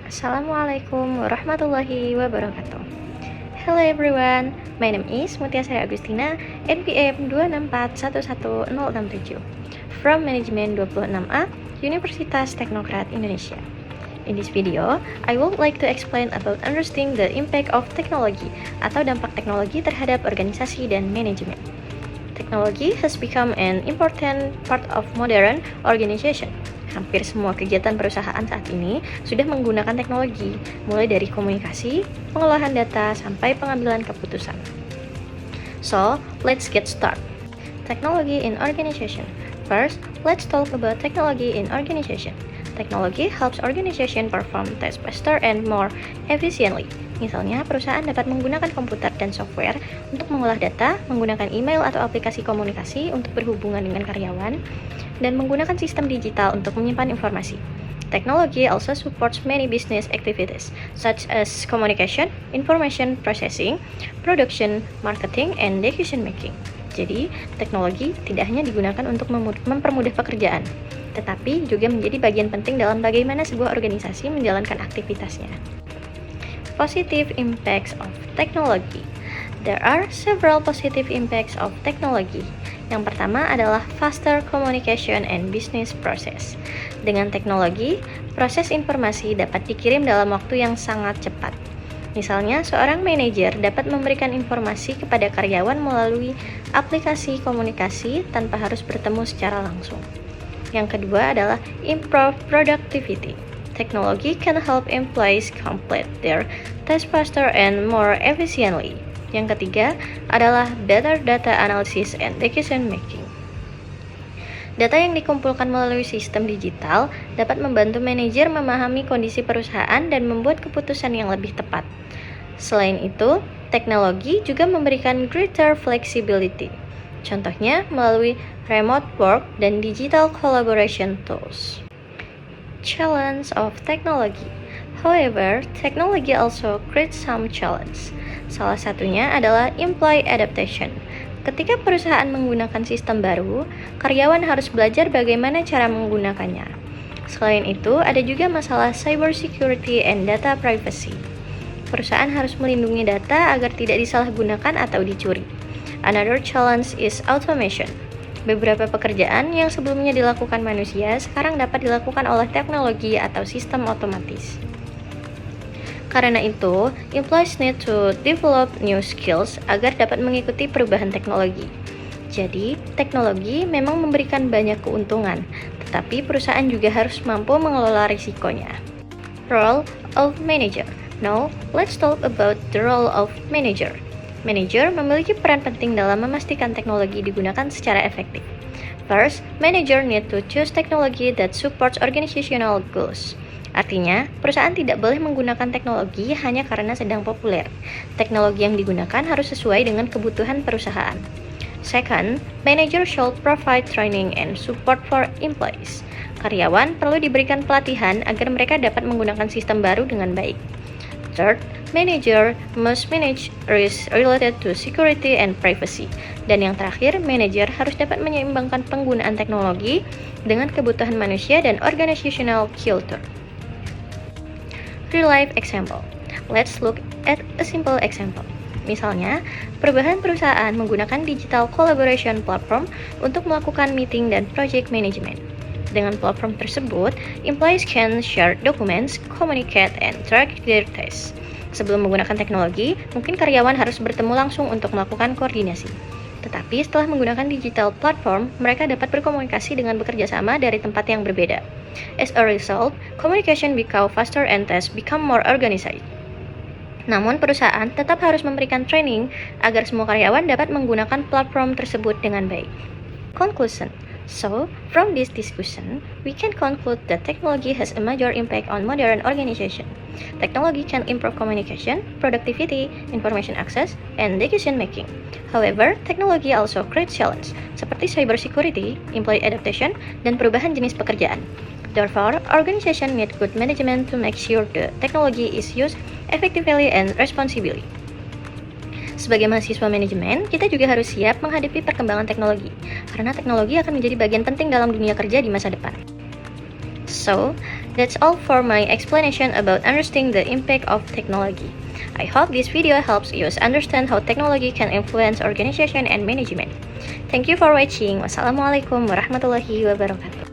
Assalamualaikum warahmatullahi wabarakatuh. Hello everyone, my name is Mutia Sari Agustina, NPM 264111067 from Management 26A, Universitas Teknokrat Indonesia. In this video, I would like to explain about understanding the impact of technology atau dampak teknologi terhadap organisasi dan manajemen. Technology has become an important part of modern organization. Hampir semua kegiatan perusahaan saat ini sudah menggunakan teknologi, mulai dari komunikasi, pengolahan data, sampai pengambilan keputusan. So, let's get started. Technology in organization. First, let's talk about technology in organization. Technology helps organization perform tasks faster and more efficiently. Misalnya, perusahaan dapat menggunakan komputer dan software untuk mengolah data, menggunakan email atau aplikasi komunikasi untuk berhubungan dengan karyawan, dan menggunakan sistem digital untuk menyimpan informasi. Technology also supports many business activities, such as communication, information processing, production, marketing, and decision making. Jadi, teknologi tidak hanya digunakan untuk mempermudah pekerjaan, tetapi juga menjadi bagian penting dalam bagaimana sebuah organisasi menjalankan aktivitasnya. Positive impacts of technology. There are several positive impacts of technology. Yang pertama adalah faster communication and business process. Dengan teknologi, proses informasi dapat dikirim dalam waktu yang sangat cepat. Misalnya, seorang manajer dapat memberikan informasi kepada karyawan melalui aplikasi komunikasi tanpa harus bertemu secara langsung. Yang kedua adalah improve productivity. Technology can help employees complete their tasks faster and more efficiently. Yang ketiga adalah better data analysis and decision making. Data yang dikumpulkan melalui sistem digital dapat membantu manajer memahami kondisi perusahaan dan membuat keputusan yang lebih tepat. Selain itu, teknologi juga memberikan greater flexibility. Contohnya melalui remote work dan digital collaboration tools. Challenge of technology. However, technology also creates some challenge. Salah satunya adalah employee adaptation. Ketika perusahaan menggunakan sistem baru, karyawan harus belajar bagaimana cara menggunakannya. Selain itu, ada juga masalah cybersecurity and data privacy. Perusahaan harus melindungi data agar tidak disalahgunakan atau dicuri. Another challenge is automation. Beberapa pekerjaan yang sebelumnya dilakukan manusia sekarang dapat dilakukan oleh teknologi atau sistem otomatis. Karena itu, employees need to develop new skills agar dapat mengikuti perubahan teknologi. Jadi, teknologi memang memberikan banyak keuntungan, tetapi perusahaan juga harus mampu mengelola risikonya. Role of manager. Now, let's talk about the role of manager. Manager memiliki peran penting dalam memastikan teknologi digunakan secara efektif. First, manager need to choose technology that supports organizational goals. Artinya, perusahaan tidak boleh menggunakan teknologi hanya karena sedang populer. Teknologi yang digunakan harus sesuai dengan kebutuhan perusahaan. Second, manager should provide training and support for employees. Karyawan perlu diberikan pelatihan agar mereka dapat menggunakan sistem baru dengan baik. Third, manager must manage risks related to security and privacy. Dan yang terakhir, manager harus dapat menyeimbangkan penggunaan teknologi dengan kebutuhan manusia dan organizational culture. Real life example. Let's look at a simple example. Misalnya, perubahan perusahaan menggunakan digital collaboration platform untuk melakukan meeting dan project management. Dengan platform tersebut, employees can share documents, communicate, and track their tasks. Sebelum menggunakan teknologi, mungkin karyawan harus bertemu langsung untuk melakukan koordinasi. Tetapi setelah menggunakan digital platform, mereka dapat berkomunikasi dengan bekerja sama dari tempat yang berbeda. As a result, communication become faster and tasks become more organized. Namun, perusahaan tetap harus memberikan training agar semua karyawan dapat menggunakan platform tersebut dengan baik. Conclusion. So, from this discussion, we can conclude that technology has a major impact on modern organization. Technology can improve communication, productivity, information access, and decision making. However, technology also creates challenge, seperti cybersecurity, employee adaptation, dan perubahan jenis pekerjaan. Therefore, organization need good management to make sure the technology is used effectively and responsibly. Sebagai mahasiswa manajemen, kita juga harus siap menghadapi perkembangan teknologi, karena teknologi akan menjadi bagian penting dalam dunia kerja di masa depan. So, That's all for my explanation about understanding the impact of technology. I hope this video helps you understand how technology can influence organization and management. Thank you for watching. Wassalamualaikum warahmatullahi wabarakatuh.